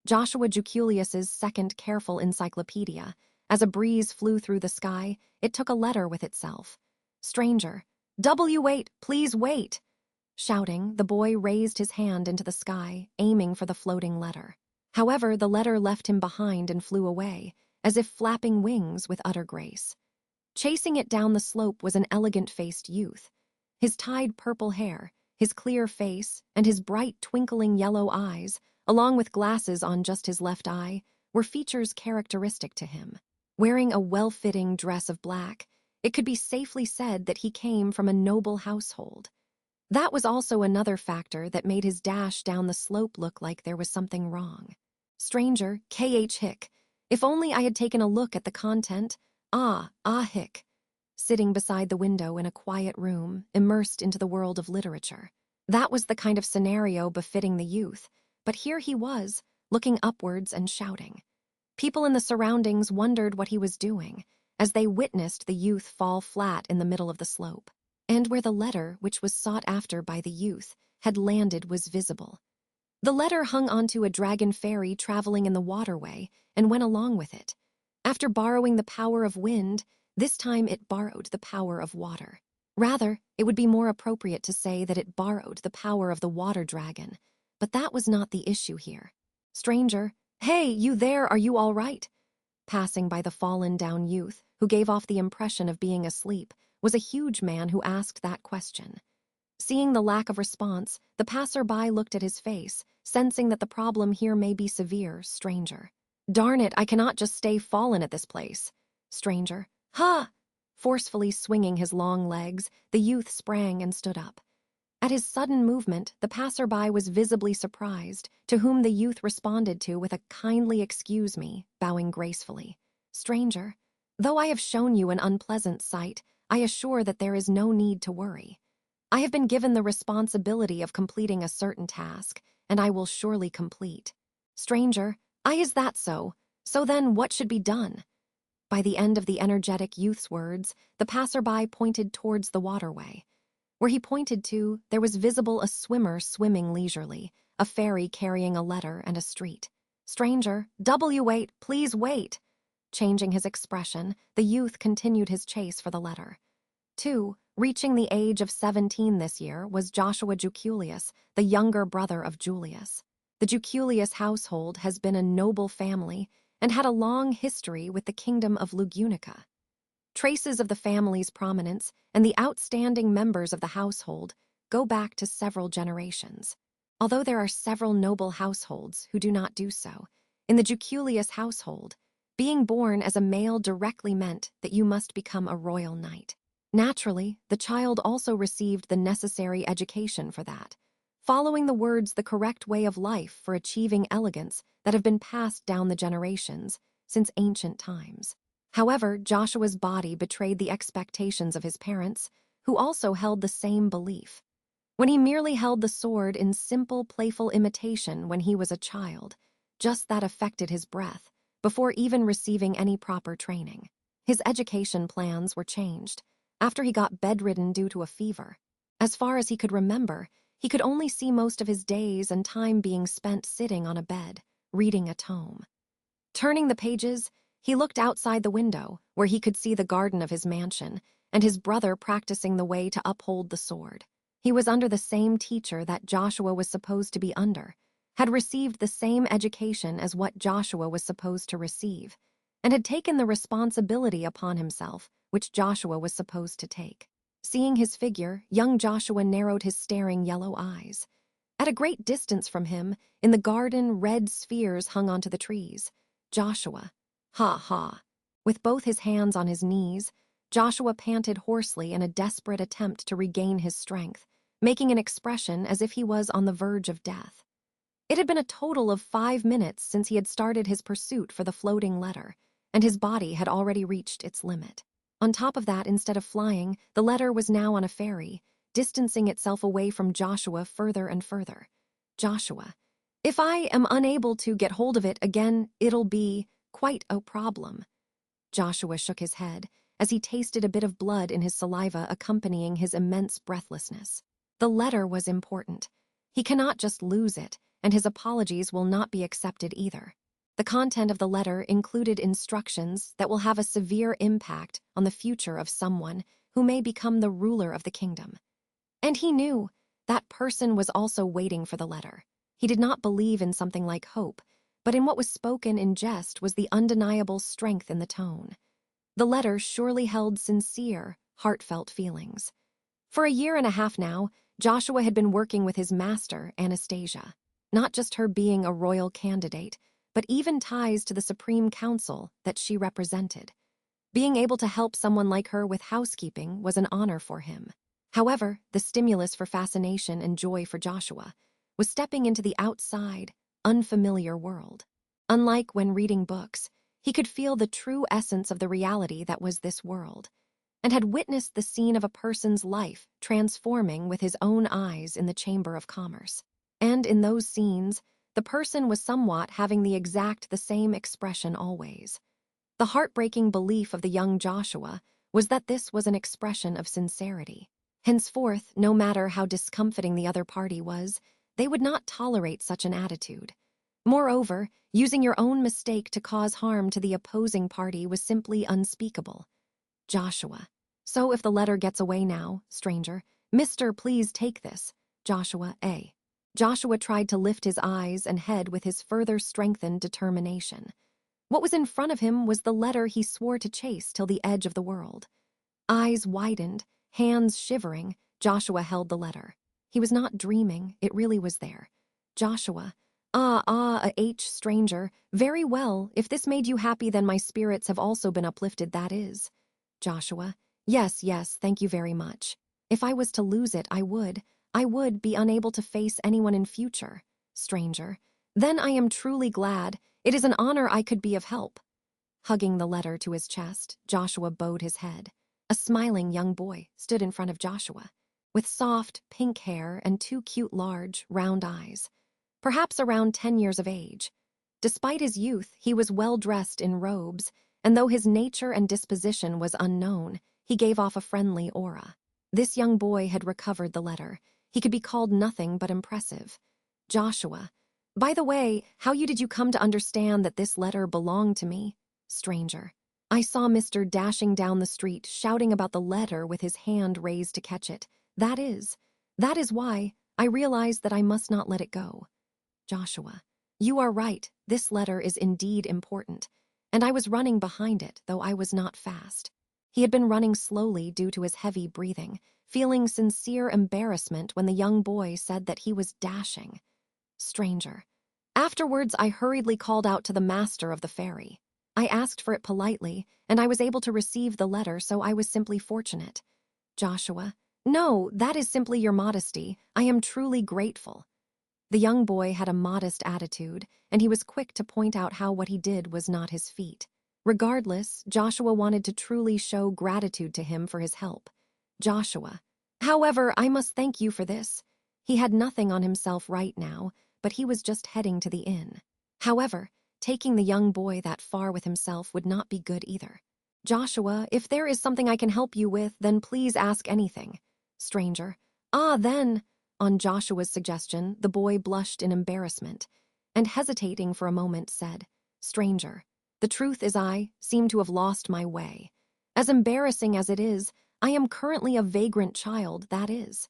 Joshua Juukulius's second careful encyclopedia. As a breeze flew through the sky, it took a letter with itself. Stranger, wait, please wait! Shouting, the boy raised his hand into the sky, aiming for the floating letter. However, the letter left him behind and flew away, as if flapping wings with utter grace. Chasing it down the slope was an elegant-faced youth. His tied purple hair, his clear face, and his bright twinkling yellow eyes, along with glasses on just his left eye, were features characteristic to him. Wearing a well-fitting dress of black, it could be safely said that he came from a noble household. That was also another factor that made his dash down the slope look like there was something wrong. Stranger, K.H. Hick. If only I had taken a look at the content. Hick. Sitting beside the window in a quiet room, immersed into the world of literature. That was the kind of scenario befitting the youth, but here he was, looking upwards and shouting. People in the surroundings wondered what he was doing, as they witnessed the youth fall flat in the middle of the slope. And where the letter, which was sought after by the youth, had landed was visible. The letter hung onto a dragon ferry traveling in the waterway and went along with it. After borrowing the power of wind, this time it borrowed the power of water. Rather, it would be more appropriate to say that it borrowed the power of the water dragon, but that was not the issue here. Stranger, hey, you there, are you all right? Passing by the fallen-down youth, who gave off the impression of being asleep, was a huge man who asked that question. Seeing the lack of response, the passer-by looked at his face, sensing that the problem here may be severe. Stranger. Darn it, I cannot just stay fallen at this place. Stranger. Ha! Forcefully swinging his long legs, the youth sprang and stood up. At his sudden movement, the passer-by was visibly surprised, to whom the youth responded to with a kindly excuse me, bowing gracefully. Stranger. Though I have shown you an unpleasant sight, I assure that there is no need to worry. I have been given the responsibility of completing a certain task, and I will surely complete. Stranger, is that so? So then what should be done? By the end of the energetic youth's words, the passerby pointed towards the waterway. Where he pointed to, there was visible a swimmer swimming leisurely, a ferry carrying a letter and a street. Stranger, wait, please wait. Changing his expression, the youth continued his chase for the letter. 2. Reaching the age of 17 this year was Joshua Juukulius, the younger brother of Julius. The Juukulius household has been a noble family and had a long history with the kingdom of Lugunica. Traces of the family's prominence and the outstanding members of the household go back to several generations. Although there are several noble households who do not do so, in the Juukulius household, being born as a male directly meant that you must become a royal knight. Naturally, the child also received the necessary education for that, following the words the correct way of life for achieving elegance that have been passed down the generations since ancient times. However, Joshua's body betrayed the expectations of his parents, who also held the same belief. When he merely held the sword in simple, playful imitation when he was a child, just that affected his breath, before even receiving any proper training. His education plans were changed after he got bedridden due to a fever. As far as he could remember, he could only see most of his days and time being spent sitting on a bed, reading a tome. Turning the pages, he looked outside the window, where he could see the garden of his mansion, and his brother practicing the way to uphold the sword. He was under the same teacher that Joshua was supposed to be under, had received the same education as what Joshua was supposed to receive, and had taken the responsibility upon himself which Joshua was supposed to take. Seeing his figure, young Joshua narrowed his staring yellow eyes. At a great distance from him, in the garden, red spheres hung onto the trees. Joshua. Ha. With both his hands on his knees, Joshua panted hoarsely in a desperate attempt to regain his strength, making an expression as if he was on the verge of death. It had been a total of 5 minutes since he had started his pursuit for the floating letter, and his body had already reached its limit. On top of that, instead of flying, the letter was now on a ferry, distancing itself away from Joshua further and further. Joshua. If I am unable to get hold of it again, it'll be quite a problem. Joshua shook his head as he tasted a bit of blood in his saliva accompanying his immense breathlessness. The letter was important. He cannot just lose it, and his apologies will not be accepted either. The content of the letter included instructions that will have a severe impact on the future of someone who may become the ruler of the kingdom. And he knew that person was also waiting for the letter. He did not believe in something like hope, but in what was spoken in jest was the undeniable strength in the tone. The letter surely held sincere, heartfelt feelings. For a year and a half now, Joshua had been working with his master, Anastasia. Not just her being a royal candidate, but even ties to the Supreme Council that she represented. Being able to help someone like her with housekeeping was an honor for him. However, the stimulus for fascination and joy for Joshua was stepping into the outside, unfamiliar world. Unlike when reading books, he could feel the true essence of the reality that was this world, and had witnessed the scene of a person's life transforming with his own eyes in the Chamber of Commerce. And in those scenes, the person was somewhat having the same expression always. The heartbreaking belief of the young Joshua was that this was an expression of sincerity. Henceforth, no matter how discomfiting the other party was, they would not tolerate such an attitude. Moreover, using your own mistake to cause harm to the opposing party was simply unspeakable. Joshua. So if the letter gets away now, stranger, Mr. Please take this. Joshua A. Joshua tried to lift his eyes and head with his further strengthened determination. What was in front of him was the letter he swore to chase till the edge of the world. Eyes widened, hands shivering, Joshua held the letter. He was not dreaming, it really was there. Joshua. Stranger. Very well, if this made you happy, then my spirits have also been uplifted, that is. Joshua. Yes, thank you very much. If I was to lose it, I would be unable to face anyone in future. Stranger. Then I am truly glad. It is an honor I could be of help. Hugging the letter to his chest, Joshua bowed his head. A smiling young boy stood in front of Joshua, with soft, pink hair and two cute, large, round eyes, perhaps around 10 years of age. Despite his youth, he was well-dressed in robes, and though his nature and disposition was unknown, he gave off a friendly aura. This young boy had recovered the letter. He could be called nothing but impressive. Joshua. By the way, how did you come to understand that this letter belonged to me? Stranger. I saw Mr. dashing down the street, shouting about the letter with his hand raised to catch it. That is why I realized that I must not let it go. Joshua. You are right, this letter is indeed important, and I was running behind it, though I was not fast. He had been running slowly due to his heavy breathing, feeling sincere embarrassment when the young boy said that he was dashing. Stranger. Afterwards, I hurriedly called out to the master of the ferry. I asked for it politely, and I was able to receive the letter, so I was simply fortunate. Joshua. No, that is simply your modesty. I am truly grateful. The young boy had a modest attitude, and he was quick to point out how what he did was not his feat. Regardless, Joshua wanted to truly show gratitude to him for his help. Joshua. However, I must thank you for this. He had nothing on himself right now, but he was just heading to the inn. However, taking the young boy that far with himself would not be good either. Joshua, if there is something I can help you with, then please ask anything. Stranger. Then. On Joshua's suggestion, the boy blushed in embarrassment, and hesitating for a moment said, Stranger. The truth is I seem to have lost my way. As embarrassing as it is, I am currently a vagrant child, that is.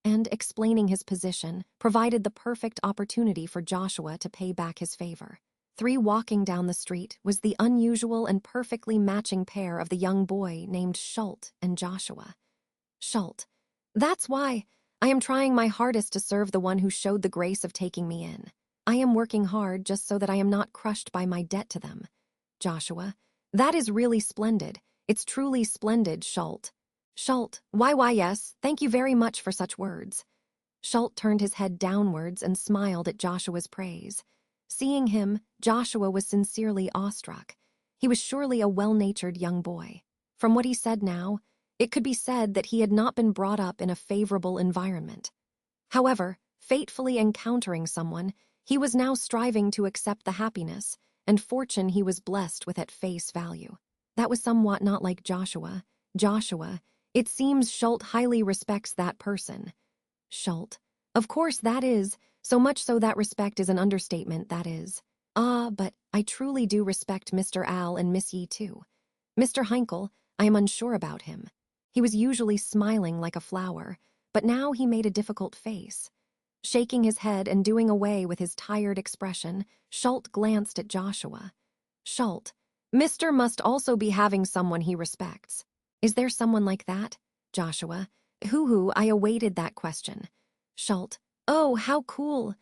And explaining his position provided the perfect opportunity for Joshua to pay back his favor. Walking down the street was the unusual and perfectly matching pair of the young boy named Schult and Joshua. Schult. That's why I am trying my hardest to serve the one who showed the grace of taking me in. I am working hard just so that I am not crushed by my debt to them. Joshua. That is really splendid. It's truly splendid, Schult. Schult. Why, yes, thank you very much for such words. Schult turned his head downwards and smiled at Joshua's praise. Seeing him, Joshua was sincerely awestruck. He was surely a well-natured young boy. From what he said now, it could be said that he had not been brought up in a favorable environment. However, fatefully encountering someone, he was now striving to accept the happiness and fortune he was blessed with at face value. That was somewhat not like Joshua. Joshua, it seems Schult highly respects that person. Schult. Of course that is. So much so that respect is an understatement, that is. Ah, but I truly do respect Mr. Al and Miss Yi too. Mr. Heinkel, I am unsure about him. He was usually smiling like a flower, but now he made a difficult face. Shaking his head and doing away with his tired expression, Schult glanced at Joshua. Schult, Mr. must also be having someone he respects. Is there someone like that? Joshua, I awaited that question. Schult, oh, how cool.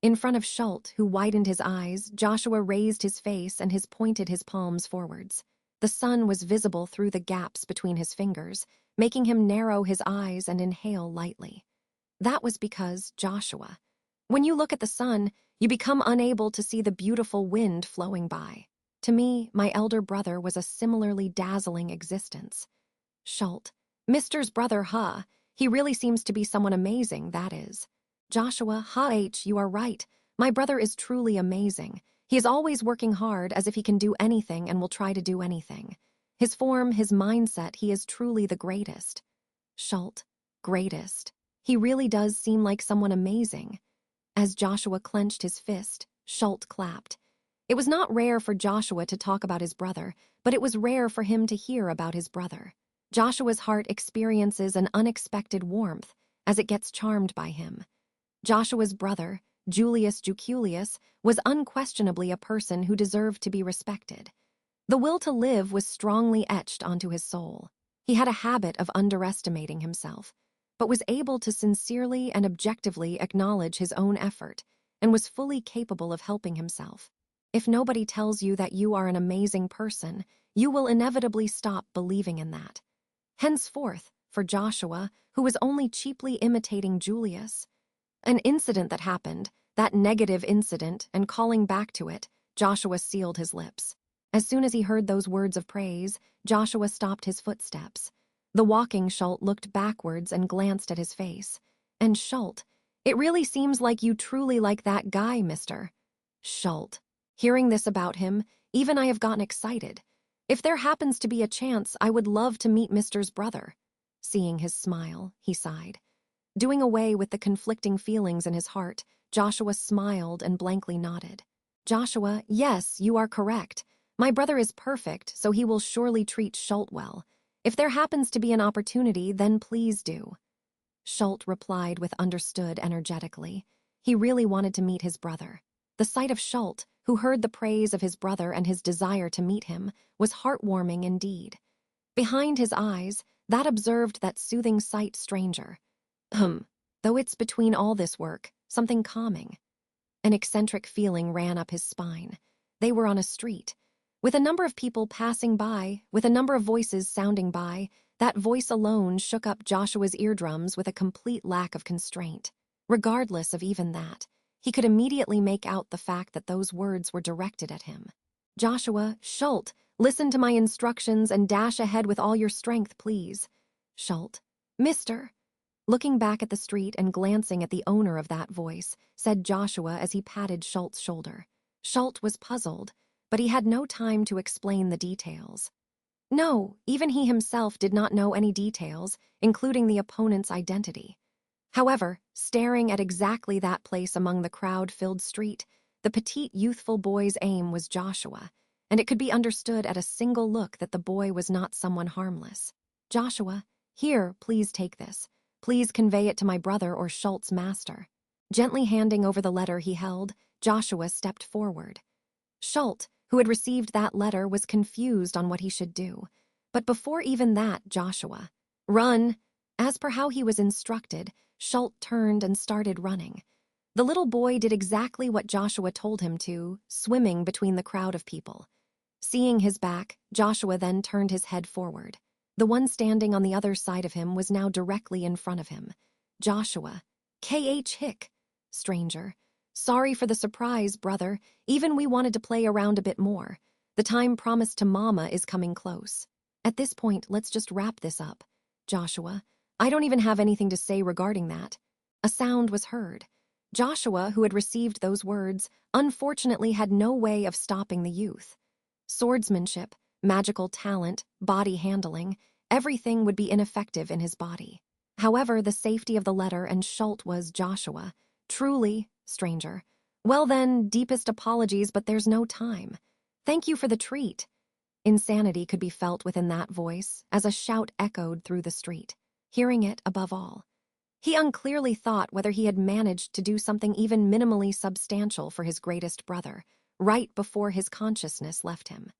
In front of Schult, who widened his eyes, Joshua raised his face and pointed his palms forwards. The sun was visible through the gaps between his fingers, making him narrow his eyes and inhale lightly. That was because, Joshua, when you look at the sun, you become unable to see the beautiful wind flowing by. To me, my elder brother was a similarly dazzling existence. Schult, Mister's brother, huh? He really seems to be someone amazing, that is. Joshua, you are right. My brother is truly amazing. He is always working hard as if he can do anything and will try to do anything. His form, his mindset, he is truly the greatest. Schult, greatest. He really does seem like someone amazing. As Joshua clenched his fist, Schult clapped. It was not rare for Joshua to talk about his brother, but it was rare for him to hear about his brother. Joshua's heart experiences an unexpected warmth as it gets charmed by him. Joshua's brother, Juukulius, was unquestionably a person who deserved to be respected. The will to live was strongly etched onto his soul. He had a habit of underestimating himself, but was able to sincerely and objectively acknowledge his own effort and was fully capable of helping himself. If nobody tells you that you are an amazing person, you will inevitably stop believing in that. Henceforth, for Joshua, who was only cheaply imitating Julius, an incident that happened, that negative incident, and calling back to it, Joshua sealed his lips. As soon as he heard those words of praise, Joshua stopped his footsteps. The walking Schult looked backwards and glanced at his face. And Schult, it really seems like you truly like that guy, mister. Schult. Hearing this about him, even I have gotten excited. If there happens to be a chance, I would love to meet Mister's brother. Seeing his smile, he sighed. Doing away with the conflicting feelings in his heart, Joshua smiled and blankly nodded. Joshua, yes, you are correct. My brother is perfect, so he will surely treat Schult well. If there happens to be an opportunity, then please do. Schult replied with understood energetically. He really wanted to meet his brother. The sight of Schult, who heard the praise of his brother and his desire to meet him, was heartwarming indeed. Behind his eyes, that observed that soothing sight stranger. Though it's between all this work, something calming. An eccentric feeling ran up his spine. They were on a street. With a number of people passing by, with a number of voices sounding by, that voice alone shook up Joshua's eardrums with a complete lack of constraint. Regardless of even that, he could immediately make out the fact that those words were directed at him. Joshua, Schult, listen to my instructions and dash ahead with all your strength, please. Schult, Mister. Looking back at the street and glancing at the owner of that voice, said Joshua as he patted Schult's shoulder. Schult was puzzled, but he had no time to explain the details. No, even he himself did not know any details, including the opponent's identity. However, staring at exactly that place among the crowd-filled street, the petite youthful boy's aim was Joshua, and it could be understood at a single look that the boy was not someone harmless. Joshua, here, please take this. Please convey it to my brother or Schult's master. Gently handing over the letter he held, Joshua stepped forward. Schult, who had received that letter, was confused on what he should do. But before even that, Joshua, run! As per how he was instructed, Schult turned and started running. The little boy did exactly what Joshua told him to, swimming between the crowd of people. Seeing his back, Joshua then turned his head forward. The one standing on the other side of him was now directly in front of him. Joshua. K.H. Hick. Stranger. Sorry for the surprise, brother. Even we wanted to play around a bit more. The time promised to Mama is coming close. At this point, let's just wrap this up. Joshua. I don't even have anything to say regarding that. A sound was heard. Joshua, who had received those words, unfortunately had no way of stopping the youth. Swordsmanship, magical talent, body handling, everything would be ineffective in his body. However, the safety of the letter and Schult was Joshua. Truly, Stranger. Well then, deepest apologies, but there's no time. Thank you for the treat. Insanity could be felt within that voice as a shout echoed through the street, hearing it above all. He unclearly thought whether he had managed to do something even minimally substantial for his greatest brother, right before his consciousness left him.